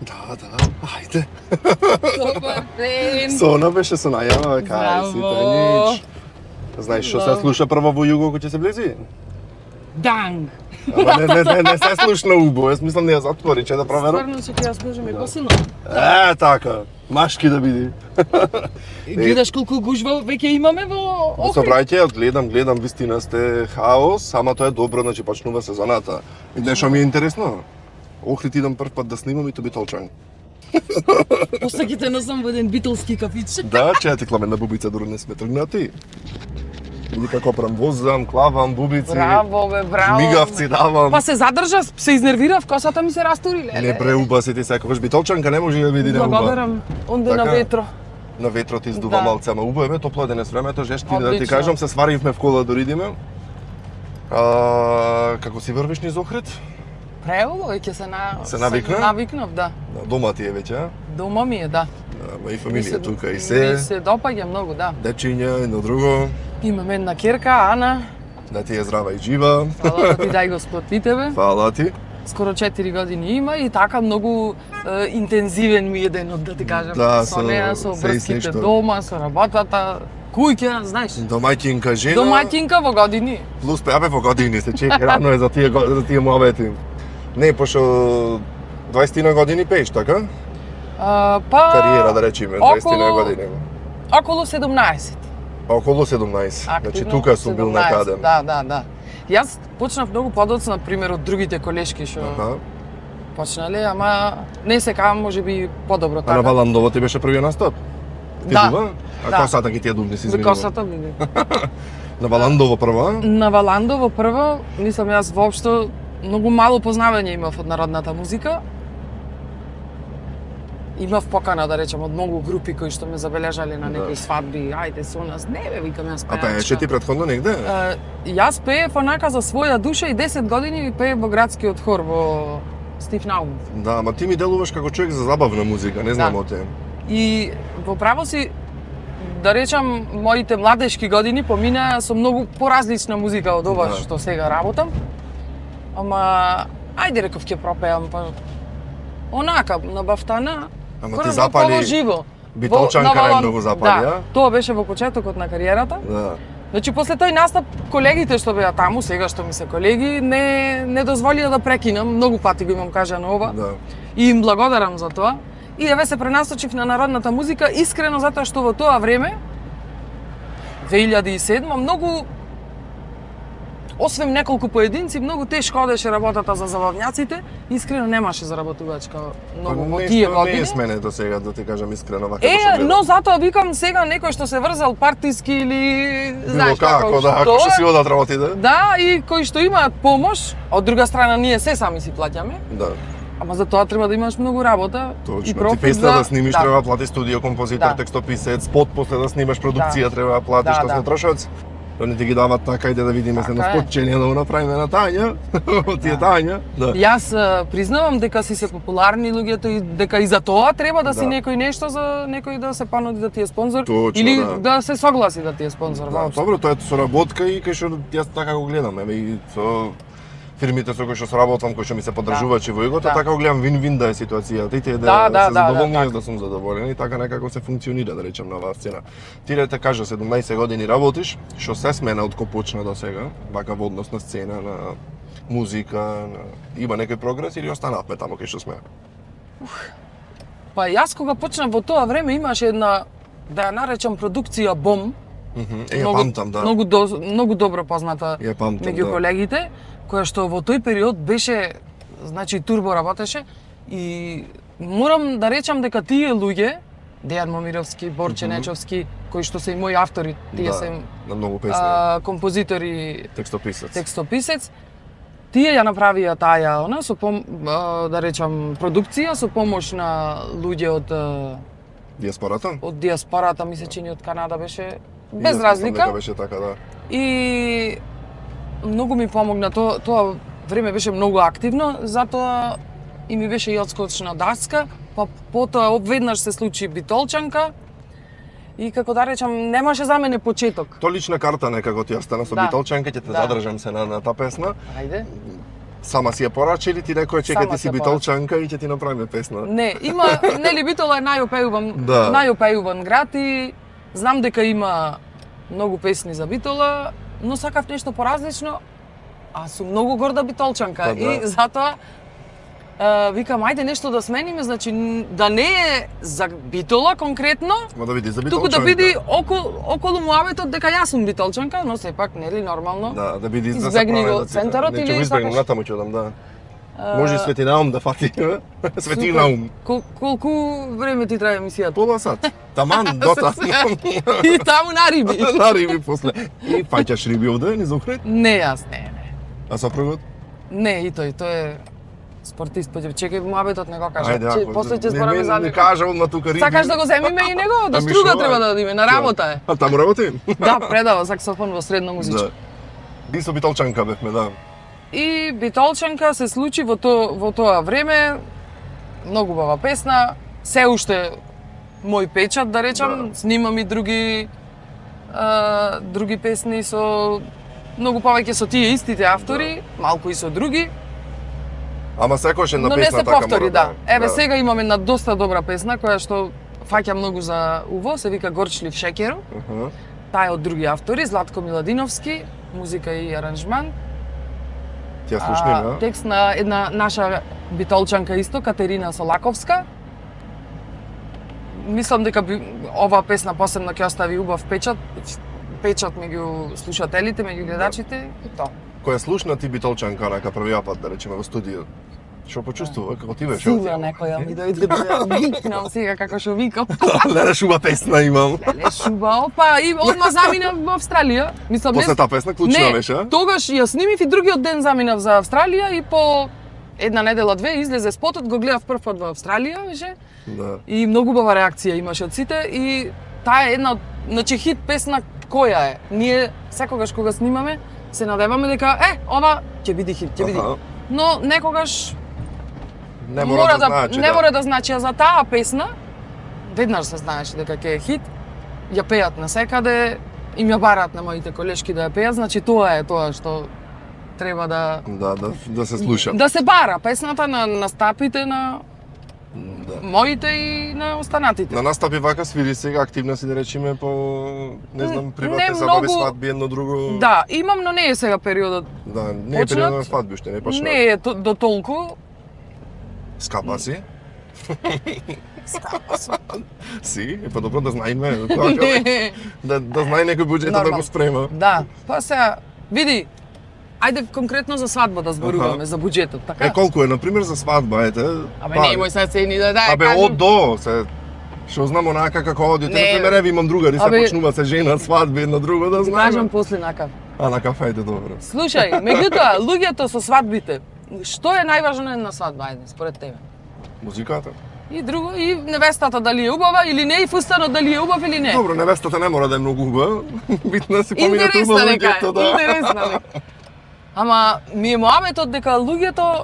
Да, ајде. Добар ден. Сона беше со најава, кај си, Танич. Знаеш што се слуша прво во југо кој ќе се близи? Данг. Ама не се слушна убо, јас мислам да ја затвори, че да проверам. Стварно се ќе ја служиме посилно. Така, машки да биди. Гледаш колку гужва веќе имаме во Охрид. Собрајте, гледам, вистина сте хаос, ама тоа е добро, значи почнува сезоната. И нешто ми е интересно. Охрид идам прв пат да снимам и то Битолчан. После ќе те носам во еден битолски кафич. Да, че ти кламена бубица дури не сме тргнати. Види како возам, клавам, бубици. Браво, бе, браво. Жмигавци давам. Па се задржа, се изнервирав, косата ми се растури, леле. Не преуба си ти секогаш Битолчанка не може да види не уба. Благодарам. Онде на ветро. На ветро ти издува малце, ама убаво е топло денес времето, жешти да ти Одлично. кажам, се сваривме в кола да идеме. Како си врвиш низ Охрид? Преубаво, веќе Се навикна? Навикнав, да. Дома ти е веќе, а? Дома ми е, да. И фамилија тука и Ми се. се допаѓа многу, да. Дечиња, едно друго. Имам една керка, Ана. Да ти е здрава и жива. Фала да ти дај Господ и тебе. Фала ти. Скоро 4 години има и така многу интензивен ми е денот, да ти кажам. Да, со неа, со се и врските нешто. дома, со работата, куќа, знаеш. Домаќинка жена. Домаќинка во години. Плюс пеабе во години се чеки, рано е за тие муабети. Не, пошто 20 на години пееш, така? Па Кариера, да речеме, 20 на години. околу 17. Околу 17. Значи Активно тука сум бил 17, некаде. Да. Јас почнав многу подоцна, например, од другите колешки што почнале, ама не секако можеби подобро А така. на Баландово ти беше првиот настап? Ти Да. дума? А Да. косата ги ти ја дубни, си извинувам. Косата ми. На Баландово прва? На Валандово прво, мислам јас воопшто многу мало познавање имав од народната музика. Имав покана, да речем, од многу групи кои што ме забележале на некои свадби. Ајде со нас. Не бе, викам јас А пеачка. пееше ти претходно негде? Јас пеев онака за своја душа и 10 години пеев во градскиот хор во Стив Наумов. Да, ама ти ми делуваш како човек за забавна музика, не знам Да. од те. И во право си, да речам, моите младешки години поминаа со многу поразлична музика од ова Да. што сега работам. Ама, ајде реков ќе пропеам, па онака, на бафтана, Ама скоро ти запали живо. Битолчанка не многу запали, да, а? тоа беше во почетокот на кариерата. Да. Значи, после тој настап, колегите што беа таму, сега што ми се колеги, не дозволија да прекинам, многу пати го имам кажано ова. Да. И им благодарам за тоа. И еве се пренасочив на народната музика, искрено затоа што во тоа време, 2007, многу, освен неколку поединци, многу тешко одеше работата за забавњаците, искрено немаше заработувачка многу во тие Не години. е сменето сега, да ти кажам искрено, вака што гледам. Но затоа викам сега некој што се врзал партиски или Било знаеш како, да, ако што си одат работи, да? Да, и кои што имаат помош, од друга страна ние се сами си плаќаме, Да. ама за тоа треба да имаш многу работа и Точно, ти профит песна да снимиш, да. треба да платиш студио, композитор, Да. текстописец, спот после да снимаш продукција, треба да платиш, Да, што да. се трошоци. Да не ти ги дават така, иде да видиме се Така на е. спотчење да го направиме на Тања, од тие Да. Тања. Да. Јас признавам дека си се популарни луѓето и дека и за тоа треба да си Да. некој нешто за некој да се понуди да ти е спонзор Точно, или да. се согласи да ти е спонзор. Да, воопшто. добро, тоа е соработка и кај што јас така го гледам, еве и со фирмите со кои што соработам, кои што ми се поддржувачи во игото, Да. така го гледам вин-вин да е ситуацијата. И тие Да, да да, се да, задоволни, да, јас да сум задоволен и така некако се функционира, да речем, на оваа сцена. Ти да те кажа 17 години работиш, што се смена од кога почна до сега, вака во однос на сцена, на музика, има некој прогрес или останавме таму кај што сме? Па јас кога почнав во тоа време имаше една, да ја наречам, продукција Бом, Ја памтам, да. многу добро позната Ја памтам, меѓу да. колегите, која што во тој период беше, значи турбо работеше и морам да речам дека тие луѓе, Дејан Момировски, Борче Нечовски, кои што се и мои автори, тие Да, се на многу песни. композитори, Текстописец. текстописец, тие ја направија таа она со да речам продукција со помош на луѓе Диаспората? од диаспората, ми се чини од Канада беше И без јас мислам разлика. дека беше така, да. И многу ми помогна тоа време беше многу активно, затоа и ми беше и одскочна даска, па потоа веднаш се случи Битолчанка и како да речам немаше за мене почеток. То лична карта некако ти остана со Да. Битолчанка, ќе те Да. задржам се на таа песна. Ајде. Сама си ја порача или ти некој чека Сама ти си се битолчанка и ќе ти направиме песна? Не, има, нели Битола е Да. најопејуван град и знам дека има многу песни за Битола, но сакав нешто поразлично, а сум многу горда битолчанка Па да. и затоа викам ајде нешто да смениме, значи да не е за Битола конкретно, Ма да биде за туку битолчанка. да биде околу муабетот дека јас сум битолчанка, но сепак нели нормално. Да биде за Избегни го да центарот не или ќе го избегнем, сакаш? натаму ќе одам, да. Може и Свети Наум да фати. Свети Наум. Колку време ти трае емисијата? Пола сат. Таман, дота. И таму на риби. На риби после. И фаќаш риби овде, ни заухрет? Не, јас не. А сопругот? Не, и тој е спортист, чекај муабетот не го кажа. Ајде, ако... После ќе збораме за Не него. кажа одма тука риби. Сакаш да го земиме и него? До Ами струга шо, треба да одиме, на работа е. А таму работи? Да, предава саксофон во средно музичко. Да. И со битолчанка бевме, да. И битолчанка се случи во тоа време, многу убава песна, се уште мој печат, да речам, Да. снимам и други песни со многу повеќе со тие истите автори, малку и со други. Ама секојаш една Но не песна се така повтори, мора да. Еве сега имаме една доста добра песна која што фаќа многу за уво, се вика Горчлив шеќер. Аха. Таа е од други автори, Златко Миладиновски, музика и аранжман. Ти ја слушни, да? Текст на една наша битолчанка исто, Катерина Солаковска. Мислам дека оваа песна посебно ќе остави убав печат меѓу слушателите, меѓу гледачите и тоа. Која слушна ти битолчанка рака првиот пат, да речеме, во студио? Што почувствува, како ти беше? Сигурно некоја ми дојде да ја викнам сега како што викам. Леле шуба песна имам. Леле шуба, опа, и одма заминав во Австралија. Мислам, После таа песна клучна не, беше, а? тогаш ја снимив и другиот ден заминав за Австралија и по една недела, две излезе спотот, го гледав прв пат во Австралија, беше. Да. И многу убава реакција имаше од сите и таа е една од, значи хит песна која е. Ние секогаш кога снимаме се надеваме дека ова ќе биде хит, ќе биде. Аха. Но некогаш Не мора да значи, не мора да значи, а за таа песна веднаш се знаеше дека ќе е хит. Ја пеат насекаде, им ја бараат на моите колешки да ја пеат, значи тоа е тоа што треба да Да се слуша. да се бара песната на стапите на Да. моите и на останатите. На настапи вака свири сега активно си да речеме по не знам приватни Не забави, многу. свадби, едно друго. Да, имам, но не е сега периодот. Да, не е Почнат? период на свадби уште, не почна. Не е до толку. Скапа си? Скапа си. Си? Е па добро да знаеме. Не. Да знае некој буџетот да Нормално. го спрема. Да, па сега, види, ајде конкретно за свадба да зборуваме, за буџетот, така? Колку е, например, за свадба, ете? Абе, немој сега цени да Абе, кажам. од до, се... Што знам онака како одите, Не. например, еве имам другари, се Абе, почнува се женат свадби една друга да Ти кажам знаеме. после накав. А на кафејте добро. Слушај, меѓутоа, луѓето со свадбите, што е најважно на свадба, ајде, според тебе? Музиката. И друго, и невестата дали е убава или не, и фустанот дали е убав или не. Добро, невестата не мора да е многу убава. Битно е си поминете Интересна убаво нека е, луѓето, да. интересна нека. Ама ми е моаметот дека луѓето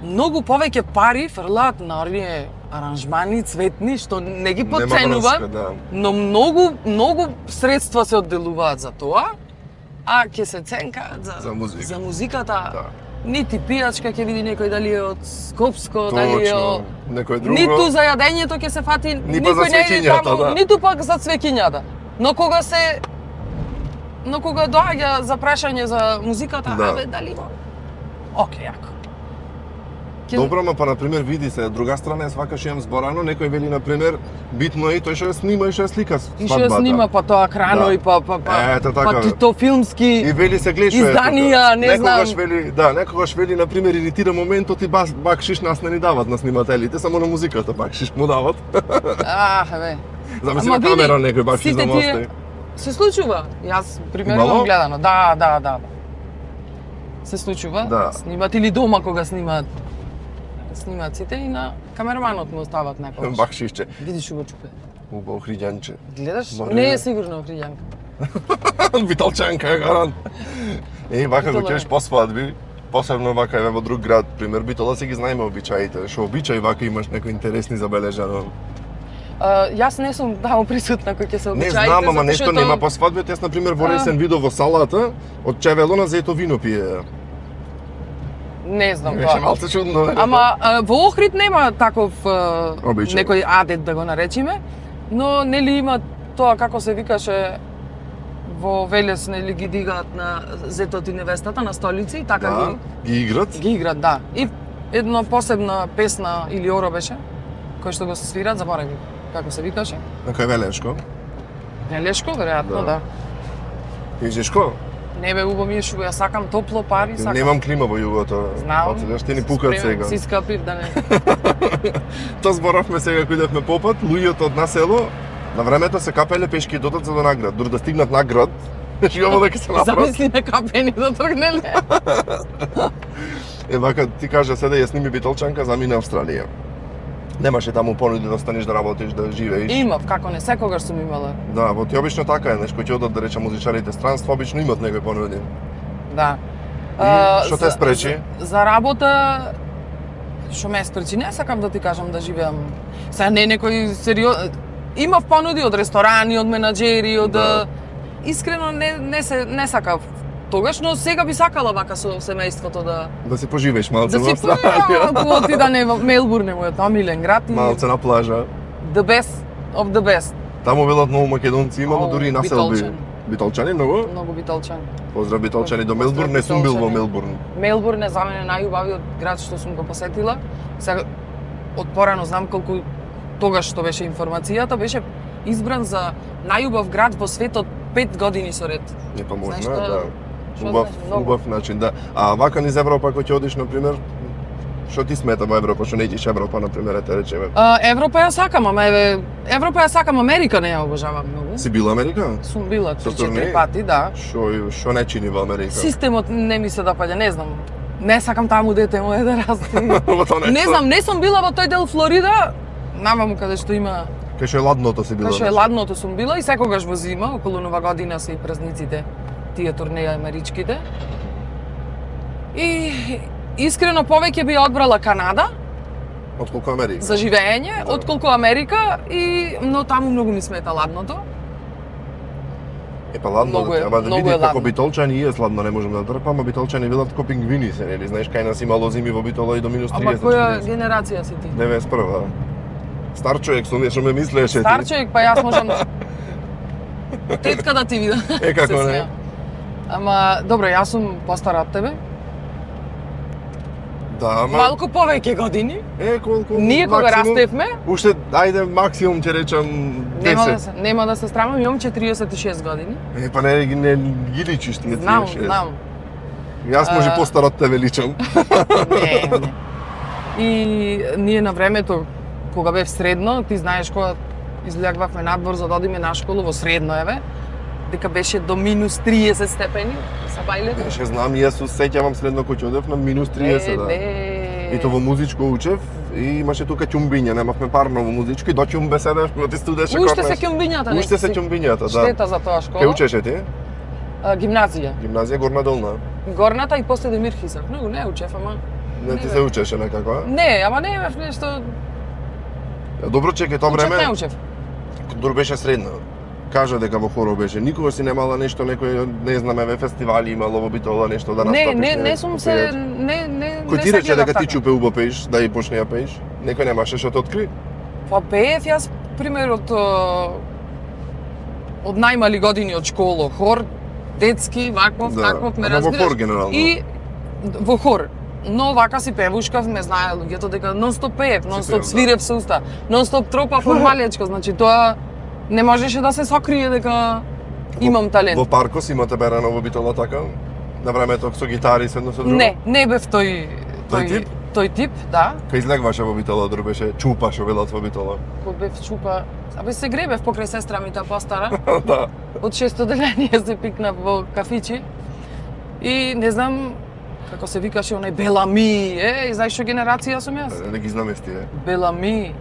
многу повеќе пари фрлаат на оние аранжмани цветни што не ги Нема потценуваат, врска, да. но многу средства се одделуваат за тоа, а ќе се ценкаат За музика. за музиката. Да. Нити пијачка ќе види некој дали е од Скопско, дали е Точно. од... Некој друго. Ниту за јадењето ќе се фати, Ни па за никој не иде цвеќињата, таму, да. ниту пак за цвеќињата. Но кога доаѓа за прашање за музиката, Да. абе дали го? Океј, јако. Добро, ма па на пример види се, друга страна е свакаш имам зборано, некој вели на пример битно е и тој што ја снима и што ја слика И што ја свадбата. снима па тоа крано Да. и па Ето така. па то филмски. И вели се гледа што е изданија, тука. не знам. Некогаш вели, да, некогаш вели на пример иритира моментот и бакшиш нас не ни дават на снимателите, само на музиката бакшиш му дават. Бе. Замисли Ама на види, камера некој бакшиш сите да му тие- остави. Се случува. Јас примерно Имало? имам гледано. Да. Се случува. Да. Снимат или дома кога снимаат. Снимаат сите и на камераманот му остават некогаш. Бакшишче. Видиш што го чупе. Убаво хриѓанче. Гледаш? Ма, Не не. е сигурно хриѓанка. Виталчанка е гарант. Вака го Битола е. чуеш по свадби, посебно вака еве во друг град, пример Битола си ги знаеме обичаите. Што обичај вака имаш некои интересни забележано. Јас не сум таму присутна кој ќе се Не обичаите. знам, ама затоа нешто што нема по свадбите. Јас на пример во ресен видов во салата од чевелона зето вино пие. Не знам Беше тоа. малце чудно. Ама во Охрид нема таков Обичај. некој адет да го наречиме, но нели има тоа како се викаше во Велес, нели ги дигаат на зетот и невестата на столици и така Да, ги играт. ги играт, да. И една посебна песна или оро беше кој што го свират, заборави како се викаше. На кој Велешко? Нелешко, веројатно, Да. да. И Жешко? Не бе, убаво ми ешо, ја сакам топло пари, сакам. Немам клима во југото. Знам. Оце што ни пукат сега. Си скапив да не. Тоа зборавме сега кога идевме по пат, луѓето од насело на времето се капеле пешки додат за да наград. Дури да стигнат на град, живо дека се направат. Замисли на капени да тргнеле. Вака ти кажа седе ја сними Битолчанка, замине Австралија. Немаше таму понуди да останеш да работиш, да живееш. Имав, како не, секогаш сум имала. Да, во ти обично така е, нешко ќе одат да речем музичарите странство, обично имат некои понуди. Да. И што те за- спречи? За работа што ме спречи, не сакам да ти кажам да живеам. Сега не некој сериозно. Имав понуди од ресторани, од менаџери, од Да. искрено не сакав тогаш, но сега би сакала вака со семејството Да се поживееш малце да во си Австралија. ако отида не во Мелбурн, е мојот омилен град и Малце на плажа. the best of the best. Таму велат многу македонци имало, Ау, дури и населби. Битолчани. Битолчани многу? Многу битолчани. Поздрав Битолчани до Поздрав, Мелбурн, не сум бил во Битолчани. Мелбурн. Мелбурн е за мене најубавиот град што сум го посетила. Сега од порано знам колку тогаш што беше информацијата, беше избран за најубав град во светот 5 години со ред. Не па Знаеш можна, што- да. што Убав, значи многу? убав начин, да. А вака низ Европа кој ќе одиш на пример, што ти смета во Европа, што не идиш Европа на пример, ете речеме. Европа ја сакам, ама еве Европа ја сакам, Америка не ја обожавам многу. Си била Америка? Сум била Со 3-4 турнеи? пати, да. Што не чини во Америка? Системот не ми се допаѓа, не знам. Не сакам таму дете моје да расте. Во тоа Не знам, не сум била во тој дел Флорида, наваму каде што има, Кај што е ладното си била. кај што е значи. ладното сум била и секогаш во зима, околу Нова година се и празниците, тие турнеи америчките. И искрено повеќе би одбрала Канада Отколку Америка. за живење, Да. отколку Америка, но таму многу ми смета ладното. Е па ладно, Многу е- ама да многу види е како ладно. Битолчани и е сладно, не можам да трпам, ама Битолчани велат како пингвини се, нели? Знаеш кај нас имало зими во Битола и до минус 30. Ама која 40. генерација си ти? 91. Стар човек сум, што ме мислеше Стар ти. човек, па јас можам тетка да ти видам. Е, како Се не? смеам. Ама, добро, јас сум постара од тебе. Да, ама Малку повеќе години. колку Ние кога максимум, растевме, Уште, ајде, максимум ќе речам 10. нема да се страмам, имам 46 години. Е, па не ги личиш тие Знам, 36. знам. Јас може А. постар од тебе личам. Не. И ние на времето, кога бев средно, ти знаеш кога излегвавме надвор за да одиме на школу во средно, еве, дека беше до минус 30 степени са бајле. Ше знам, јас се сеќавам следно кој ќе одев на минус 30, да. И то во музичко учев и имаше тука ќумбиња, немавме парно во музичко и до ќумбе седев, но ти студеше Уште се ќумбињата. Уште се ќумбињата, да. Штета за тоа школа. Кај учеше ти? Гимназија. Гимназија Горна Долна. Горната и после Демир Хисар. Многу не учев, ама... Не ти Не, се учеше некако, а? Не, ама не бев нешто... Добро чекај, тоа Учев, не време учев. дур беше средна. Кажа дека во хоро беше. Никогаш си немала нешто, некој, не знам, еве фестивали имало во Битола нешто да настапиш. Не сум се... попееш. Кој ти се рече гледав дека ти така. чупе убо пееш, да и почне ја пееш? Некој немаше што те откри? Па пеев јас, пример, од најмали години од школа, хор, детски, ваков, таков, ме ама во разбираш. хор генерално. И во хор. Но вака си певушкав, ме знае луѓето дека нон-стоп пеев, нон-стоп пеев, да. свирев со уста, нон-стоп тропав од малечко, значи тоа не можеше да се сокрие дека имам талент. Во Паркос имате берано во Битола така? На времето со гитари се едно со друго? Не бев Тој тип? тој тип, да. Кај излегваше во Битола, друг беше чупа што велат во Битола. Кога бев чупа, абе се гребев покрај сестра ми таа постара. Да. Од 6 деление се пикнав во кафичи. И не знам како се викаше онај Белами, и знаеш што генерација сум јас? Не ги знам тие. Белами,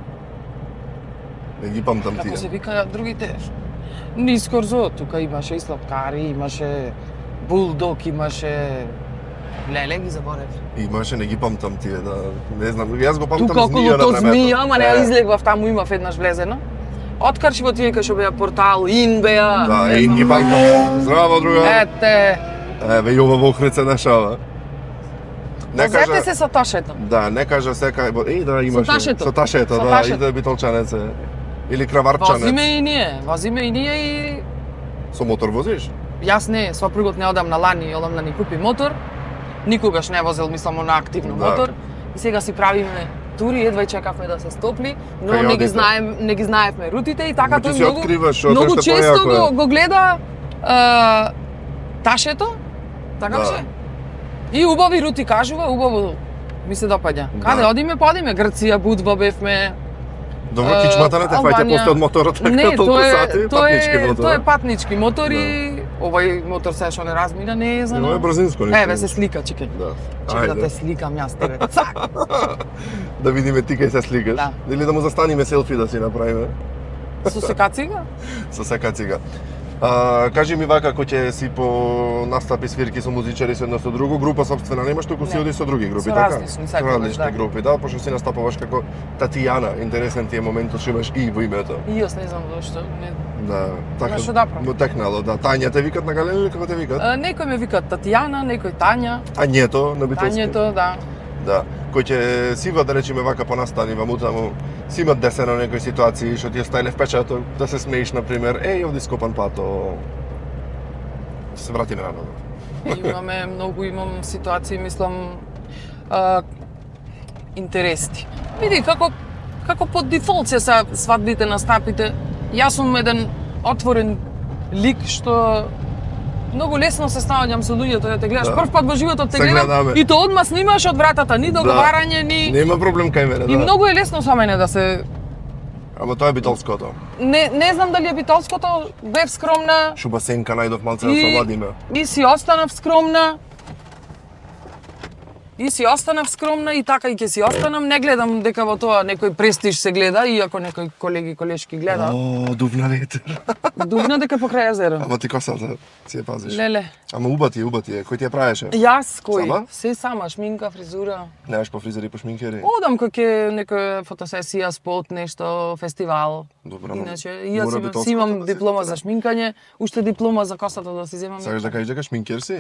Не ги памтам како се тие. вика другите? Нискорзо, тука имаше и слаткари, имаше булдог, имаше леле ги заборев. Имаше, не ги памтам тие, да. Не знам, јас го памтам Тука околу змија на тоа времето. змија, ама не Е, излегвав таму, имав еднаш влезено. Откарши во тие кај што беа портал, ин беа. Да, не и знам. ги памтам. Здраво, друга. Ете, Еве, и ова во Охрид се дешава. Не Возете се со ташето. Да, не кажа сека, да имаше. ташето. Со ташето, Со да, ташето. и да битолчанец е. Или краварчанец. Возиме и ние и Со мотор возиш? јас не, сопругот не одам на лани, одам да ни купи мотор. Никогаш не возел, мислам, на активно Да. мотор. И сега си правиме тури, едва чекавме да се стопли, но Кај одите? не ги знаевме рутите и така Ти тој си многу откриваш, многу тоа што често појако е. го гледа ташето, така Да. беше. И убави рути кажува, убаво ми се допаѓа. Да. Каде одиме, па одиме Грција, Будва бевме. Добро, кичмата не те фаќа Албанија. после од моторот, така Не, толку тоа сати, е патнички мотор. тоа е патнички мотор и овој мотор се што не размина не е за Ова е нас. брзинско нешто. Еве се слика, чекај. Да. Чекај да те Ајде, сликам јас тебе. Цак. да видиме ти кај се сликаш. Да. Или да му застаниме селфи да си направиме. Со секацига? Со сека цига. Кажи ми вака, кој ќе си по настапи свирки со музичари со едно со друго, група собствена немаш, туку си Не. оди со други групи, Со така? различни, Со секогаш, различни да. групи, да, пошто си настапуваш како Татијана, интересен ти е моментот што имаш и во името. И јас не знам зашто. Не. Да, така. Зашто да правам? Му текнало, да. Тања те викат на галерија или како те викат? Некој ме викат Татијана, некој Тања. Тањето на битолски. Тањето, да. Да. Кој ќе сива да речеме вака понастани во мутаму, си имат десено некои ситуации што ти оставиле впечаток, да се смееш на пример, овде скопан пато. Се вратиме наново. Имам ситуации, мислам, интересни. Види, како по дефолт се свадбите, настапите, јас сум еден отворен лик што многу лесно се снаоѓам со луѓето, да те гледаш. Да. Прв пат во животот те Се гледам гледаме. и то одма снимаш од вратата, ни договарање, ни... Нема проблем кај мене, И да. многу е лесно со мене да се... Ама тоа е битолското. Не знам дали е битолското, бев скромна Шуба сенка најдов малце да И- се владиме. и си останав скромна. И така и ќе си останам, не гледам дека во тоа некој престиж се гледа, иако некои колеги, колешки гледа. О, дувна ветер. Дувна дека покрај езеро. Ама ти косата си ја пазиш. Леле. Ама убати е. Кој ти ја правеше? Јас кој? Сама? Се сама, шминка, фризура. Немаш по фризери, по шминкери? Одам кој ќе некоја фотосесија, спот, нешто, фестивал. Добро, Иначе, мора јас битолското си имам да се диплома фотора. за шминкање, уште диплома за косата да си земам. Сакаш да кажеш дека шминкер си?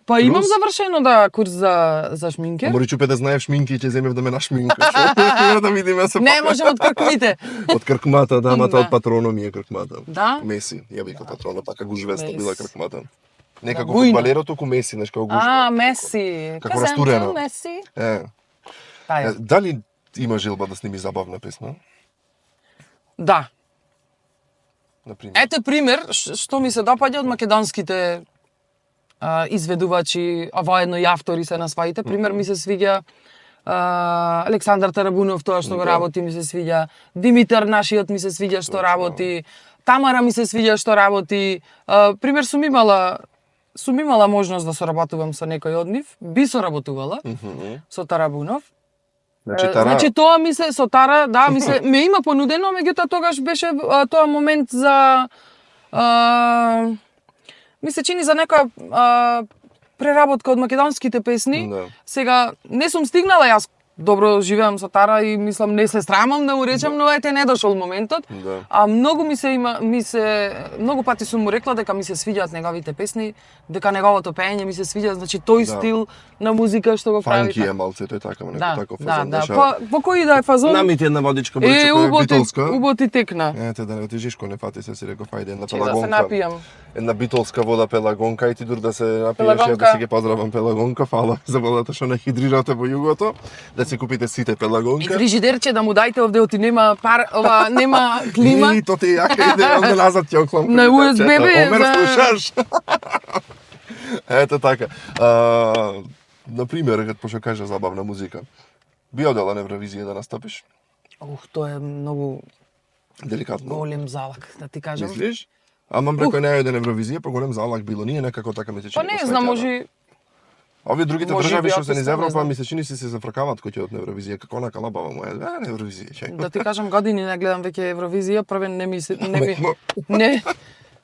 Па имам Плюс? завршено да курс за шминкер. Мори чупе да знаеш шминки и ќе земев да ме нашминкаш. Што да видиме се. Не можам од крквите. Од кркмата, да, ама Да. од патрона ми е кркмата. Да? Меси, ја вика патрона, така гужвеста Меси. била кркмата. Не Да, како бујно. фудбалерот, туку Меси, нешто како гужва. Меси. Како растурено. Меси. Е, Тај. дали има желба да сними забавна песна? Да. Например. Ете пример што ми се допаѓа од македонските изведувачи, а воедно и автори се на своите. Пример ми се свиѓа Александар Тарабунов, тоа што го Да. работи ми се свиѓа. Димитар нашиот ми се свиѓа што работи. Тамара ми се свиѓа што работи. Пример сум имала можност да соработувам со некој од нив. Би соработувала со Тарабунов. Значи тоа ми се со Тара, да, ме има понудено, меѓутоа тогаш беше тоа момент за ми се чини за некоја преработка од македонските песни. Да. Сега не сум стигнала, јас добро живеам со Тара и мислам не се срамам да му речам, но ете не дошол моментот. Да. А многу многу пати сум му рекла дека ми се свиѓаат неговите песни, дека неговото пеење ми се свиѓа, значи тој Да. стил на музика што го прави. Фанки е малце, тој така, некој Да, таков да, фазон. да. беше. По кој да е фазон? Нами ти една водичка, бројче, која е битолска. убо ти текна. Ете, да не отижиш кој не фати се, си реков, ајде, една Че да се пелагонка. напијам. Една битолска вода пелагонка и ти дур да се напиеш, Пелагонка. ја да си ги поздравам пелагонка, фала за водата што не хидрирате во југото, да си купите сите И пелагонка. фрижидерче да му дајте овде оти нема нема клима. И то ти е јака идеја, онде назад ќе оклам. На USB бе, Омер, за- слушаш? Ето така. Например, кад пошто кажа забавна музика, би одела на Евровизија да настапиш? Тоа е многу Деликатно. голем залак, да ти кажам. Мислиш? Ама преко не оде на Евровизија, па голем залак било. Ние некако така ми се Па чини. не во знам, светот. може Овие другите може држави би што се низ отиска, не Европа, знам. ми се чини се зафркаваат кој ќе од на Евровизија, како онака лабава моја, на Евровизија, чај. да ти кажам години не гледам веќе Евровизија, првен Ма-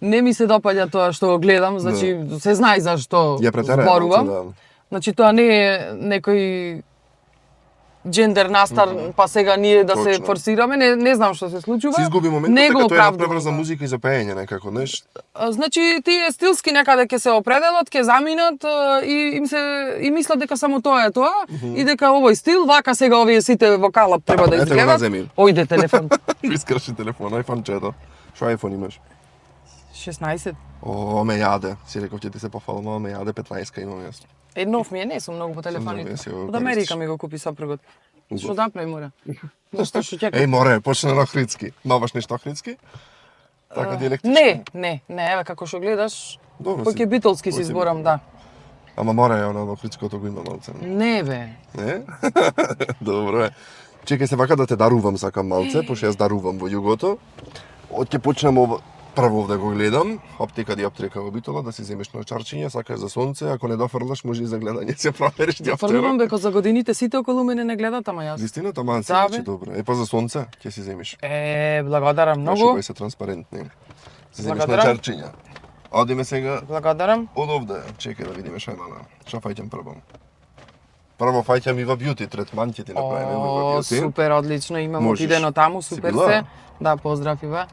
не ми се допаѓа тоа што го гледам, значи се знае зашто Ја претераа, зборувам. да. Значи тоа не е некој джендер настар, па сега ние да се Точно. форсираме, не знам што се случува. Се изгуби моментот Не дека го тоа е оправдувам. направено за музика и за пеење некако, знаеш. Значи тие стилски некаде ќе се определат, ќе заминат и мислат дека само тоа е тоа и дека овој стил вака сега овие сите вокала треба да Ете го изгледат. наземи. Ојде телефон. Искраши телефон, iPhone 4. Што iPhone имаш? 16. О, ме јаде. Си реков ќе ти се пофалам, ама ме јаде 15-ка имам јас. Еднов ми е, не сум многу по телефоните. не си го Од Америка користиш. ми го купи сопругот. Убав. Што да прави мора? Зашто што чека? Еј, море, почна на охридски. Маваш нешто охридски? Така диалектички? Не, еве како што гледаш, Добро кој ќе битолски си кој ќе зборам, да. Ама море е оно охридското го има малце. Не бе. Не? Добро е. Чекај се вака да те дарувам сакам малце, пошто јас дарувам во југото. Ќе почнем прво да го гледам, аптека диоптрија во битола, да си земеш на чарчиња, сакаш за сонце, ако не дофрлаш може и за гледање се провериш Фрлувам диоптрија. беко за годините сите околу мене не гледат, ама јас. Вистина, таман се, Да, значи бе. добро. Е, па за сонце ќе си земеш. Благодарам Многу. многу. Бај се транспарентни. Се земеш на Благодарам. чарчиња. Одиме сега Благодарам. од овде. Чекај да видиме што има на. Што фаќам прво? Прво фаќам и во бјути третман ќе ти направиме во О, бјути. супер, одлично, имам Можеш. отидено таму, Си супер била? се. Да, поздрав Ива.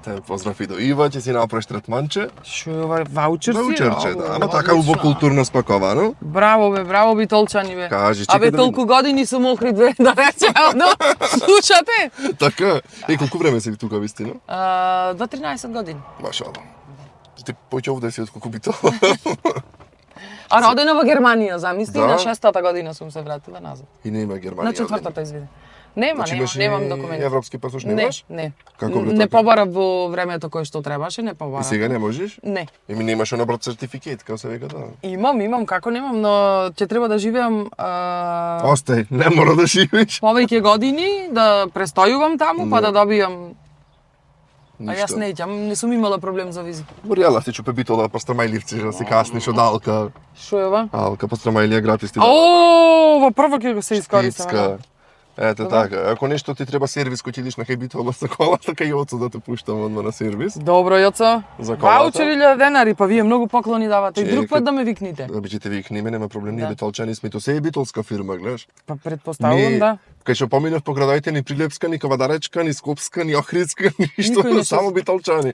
Те поздрав и до Ива, ќе си направиш третманче. Шо е ова, ваучер си? Ваучерче, О, да. Ама така убаво одлично. културно спаковано. Браво битолчани бе. Кажи, чекај Абе да толку години сум Охрид бе, да рече, но слушате? Така. Е, колку време си тука вистина? До 13 години. Машала. Ти поќе овде си од колку битол. А родена во Германија, замисли, Да. на 6-та година сум се вратила назад. И не има Германија. На 4-та, извини. Нема, Значи имаш немам и документи. европски пасош, Не, немаш? не. Како бе Не така? побарав во времето кое што требаше, не И побарав. сега не можеш? Не. Еми немаш оно брат сертификат, како се века тоа. Имам, како немам, но ќе треба да живеам Остај, не мора да живееш. повеќе години, да престојувам таму, па Не. да добијам. А јас Ништо. не иќам, не сум имала проблем за визи. Морјала си чупе битола по Страмајливци, да си касниш од Алка. Шо е ова? Алка по Страмајлија гратис ти О, во прво ќе го се искористам. Шпицка. Ете Добро. така, ако нешто ти треба сервис кој ќе идиш на кај битола со колата, кај оцо да те пуштам одма на сервис. Добро, Јоцо. За колата. Ваучер 1000 денари, па вие многу поклони давате. И друг Чекай. пат да ме викните. Да бидете викни, нема проблем, ние Да. битолчани сме, то се е битолска фирма, гледаш. Па предпоставувам, да. Кај што поминав по градовите ни Прилепска, ни Кавадаречка, ни Скопска, ни Охридска, ништо, Никој не се- само битолчани.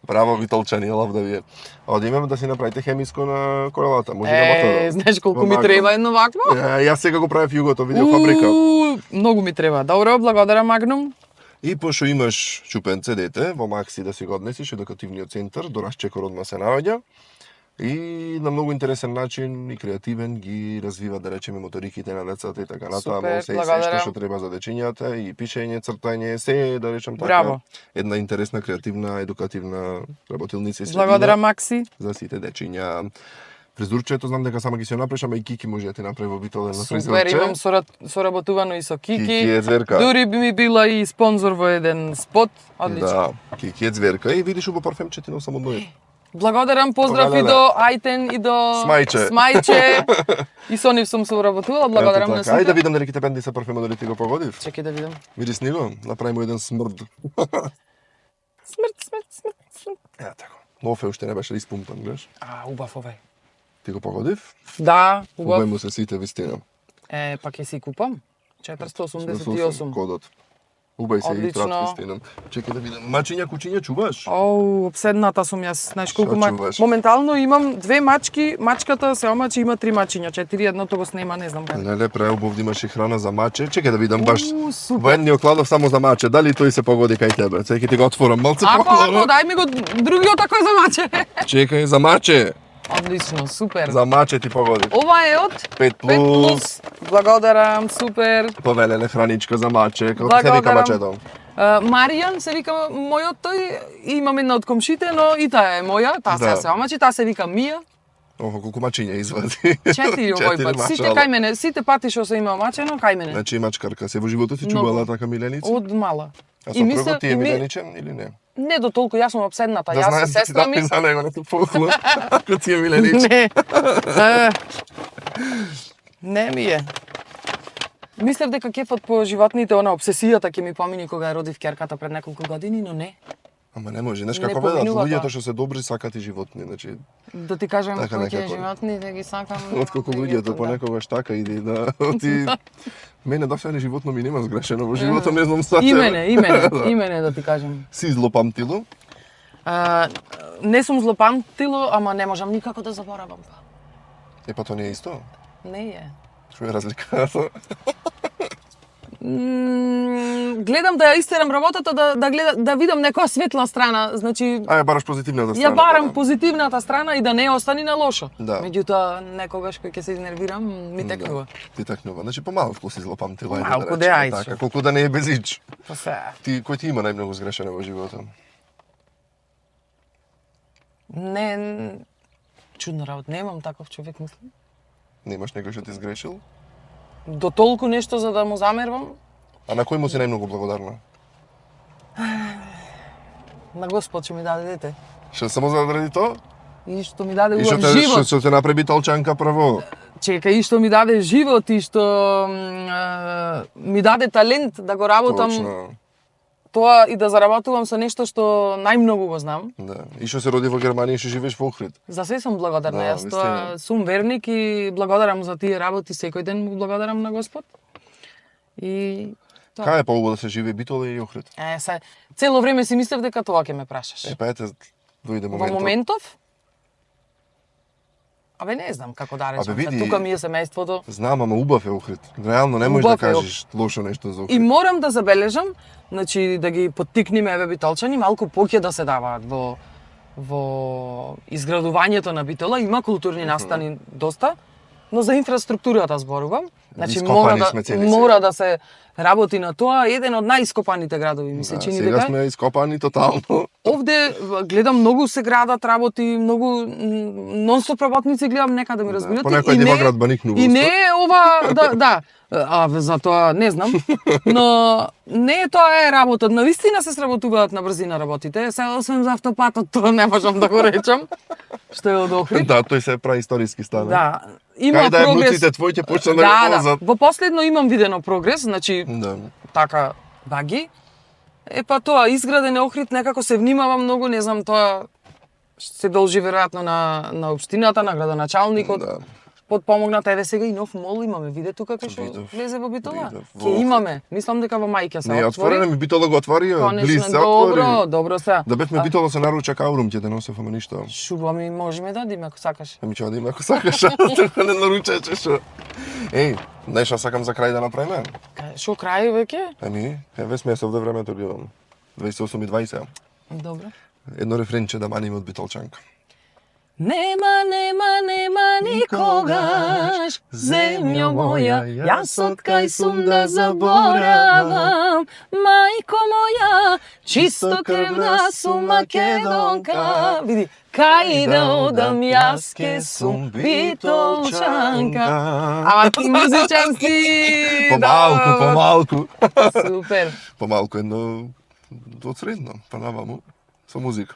Браво битолчани, лав да вие. Одиме да си направите хемиско на колелата, може на мотора. Знаеш колку Во ми Магнум. треба едно вакво? Јас сега го правев југото, видео фабрика. Многу ми треба. Добро, благодарам Магнум. И пошто имаш чупенце дете, во Макси да си го однесиш едукативниот центар, до Расчекор одма се наоѓа. И на многу интересен начин и креативен ги развива, да речеме, моториките на децата и така натаму, Супер, се благодарам. што треба за дечињата, и пишење, цртање, се, да речем така. Браво. Една интересна, креативна, едукативна работилница и средина Благодарам Макси. за сите дечиња. Фризурчето знам дека сама ги се направиш, ама и Кики може да ти направи во битоле на Супер, фризурче. имам соработувано и со Кики Кики. е зверка. Дури би ми била и спонзор во еден спот. Одлично. Да, Кики е зверка и видиш убаво парфемче ти носам од мојот. Благодарам, поздрав и Леле. до Ајтен и до Смајче. Смајче. И со нив сум соработувала, благодарам Ето на така. Ајде да сите. видам дали ќе те бенди се парфема, дали ти го погодив. Чекај да видам. Види с него, направи му еден смрд. Смрт. Е, така. Нов е, уште не беше испумпан, гледаш? Убав овај. Ти го погодив? Да, убав. Убај му се сите вистина. Па ќе си купам. 488. Кодот. Убај се и Одлично. трат вистина. Чекај да видам. Мачиња, кучиња чуваш? Оу, обседната сум јас. Знаеш колку Што чуваш? моментално имам 2 мачки, мачката се омачи, има 3 мачиња, 4 едното го снема, не знам каде. Леле, преубав да имаш и храна за маче. Чекај да видам баш. Супер. Военниот кладов само за маче. Дали тој се погоди кај тебе? Сега ќе ти го отворам малце Ако, по-хора. дај ми го другиот ако е за маче. Чекај, за маче. Одлично, супер. За маче ти погоди. Ова е од 5 5 плюс. плюс. Благодарам, супер. Повелеле храничка за маче. Како се вика Благодарам. мачето? Маријан се вика мојот тој, и имам една од комшите, но и таа е моја, таа Да. се омачи, таа се вика Мија. Охо, колку мачиња извади. 4 овој пат. Сите машала. кај мене, сите пати што се има омачено, кај мене. Значи мачкарка се во животот си Многу. чувала така миленица? Од мала. А и мислев- сопругот ти е и ми- миленичен или не? Не до толку, јас сум обседната, јас знаеш и да ти сестра ми. дам и за него, не ти пухло. Ако ти е миленичен. Не. Не ми е. Мислев дека кефот по животните, она обсесијата ќе ми помини кога ја родив ќерката пред неколку години, но не. Ама не може, знаеш Не како велат, поминува луѓето тоа. што се добри сакат и животни, значи Да ти кажам Така кои ќе некако. животни да ги сакам. отколку луѓето понекогаш така иде да ти мене досега животно ми нема сгрешено во животот, не знам сад. Имене да ти кажам. Си злопамтило? Не сум злопамтило, ама не можам никако да заборавам тоа. Па тоа не е исто. Не е. Што е разликата? Гледам да ја истерам работата, да видам некоја светла страна, значи Ај бараш позитивната страна. ја барам да. позитивната страна и да не остани на лошо. Да. Меѓутоа некогаш кој ќе се изнервирам, ми текнува. Ти текнува. Значи помалку си злопамтила, ајде Малку, да речеме ајде. така, колку да не е без ич. Па се. Ти кој ти има најмногу сгрешено во животот? Не, чудна работа, немам таков човек, мислам. Немаш некој што ти сгрешил? До толку нешто за да му замервам, А на кој му си најмногу благодарна? на Господ што ми даде дете. Што само заради тоа? И што ми даде И што убав те живот. што те направи толчанка прво? Чекај, и што ми даде живот и што ми даде талент да го работам Точно. тоа и да заработувам со нешто што најмногу го знам. Да. И што се роди во Германија и што живееш во Охрид. За се сум благодарна. Да, Јас тоа вистина. сум верник и благодарам за тие работи, секој ден му благодарам на Господ. И тоа. Кај е поубаво да се живее Битола и Охрид? Цело време си мислев дека тоа ќе ме прашаш. Па ете, дојде Во моментот. моментов? Абе не знам како да речам. види- Тука ми е семејството. Знам, ама убав е Охрид. Реално не можеш да Убав е кажеш лошо нешто за И Охрид. морам да забележам, значи да ги поттикнеме еве битолчани, малку поќе да се даваат во изградувањето на Битола. Има културни настани доста, но за инфраструктурата зборувам. Значи Ископани сме цели мора да се работи на тоа. Еден од најископаните градови ми се чини сега дека. сме ископани тотално. Овде гледам многу се градат работи, многу нонстоп работници гледам некаде ми разбирате. Понекој нема градбаник И не е ова да. За тоа не знам. Но не е тоа е работа. Навистина се сработуваат на брзина работите. Се освен за автопатот, тоа не можам да го речам. Што е од Охрид. Да, тој се прави историски стана. Да. Има Кај да е прогрес. внуците твои ќе почнат да Да, го да. ползат. Во последно имам видено прогрес, значи Да. така баги. Па тоа изграден е Охрид, некако се внимава многу, не знам, тоа се должи веројатно на општината, на градоначалникот. Да. Подпомогната, еве сега и нов мол имаме, виде тука кај што Видов. влезе во Битола. Видов. Ќе имаме, мислам дека во мај ќе се Не е отворено, ми Битола го отвори, Конечно, близ се отвори. добро се. Да бевме Битола се наруча каурум ќе да носев, ама ништо. Шуба ми можеме да дадиме ако сакаш. Ами ќе одиме ако сакаш, така не наручече што. Еј, знаеш што сакам за крај да направиме? Шо крај веќе? Ами, еве сме се овде времето гледам. 28 и 20. Добро. Едно рефренче да маниме од Битолчанка. Нема никогаш земјо моја, јас од кај сум да заборавам. Мајко моја, чисто крвна сум македонка. Види, кај да одам јас ке сум битолчанка. Ама ти музичар си! Помалку. Супер. Помалку едно од средно, па наваму, со музика.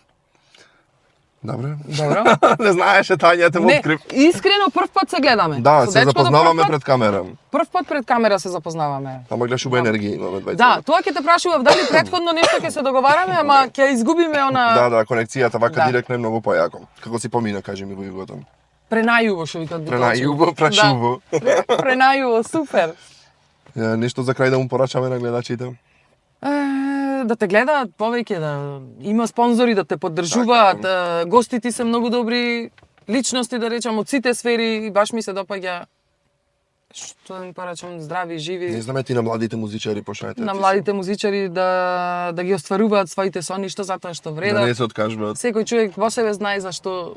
Добре. Добро. Не знаеше Тања, те му Не, открив. искрено прв пат се гледаме. Да, Со се дечкото запознаваме прв пат- пред камера. Прв пат пред камера се запознаваме. Ама гледаш убава енергија имаме двајца. Да, тоа ќе те прашував дали претходно нешто ќе се договараме, ама ќе изгубиме она Да, конекцијата вака Да. директно е многу појако. Како си помина, кажи ми во југото. пренајуво што викат битолчи. Пренајубо, прашубо. Да, пренајуво, супер. Нешто за крај да му порачаме на гледачите. Да те гледаат повеќе, да има спонзори да те поддржуваат, гостите се многу добри личности, да речам, од сите сфери, и баш ми се допаѓа што им порачам здрави, живи. Не знаме ти на младите музичари пошајте. На младите музичари да ги остваруваат своите соништа затоа што Да вредат. не се откажуваат. Секој човек во себе знае зашто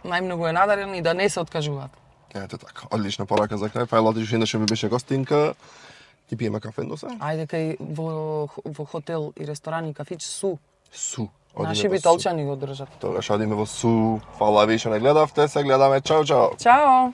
најмногу е надарен и да не се откажуваат. Ето така, одлична порака за крај. Фајла ти што ми беше гостинка. Ти пиеме кафе носа? Ајде кај во хотел и ресторан и кафич Су. Су. Наши битолчани го држат. Тогаш одиме во Су. Фала ви што не гледавте, се гледаме. Чао, чао. Чао!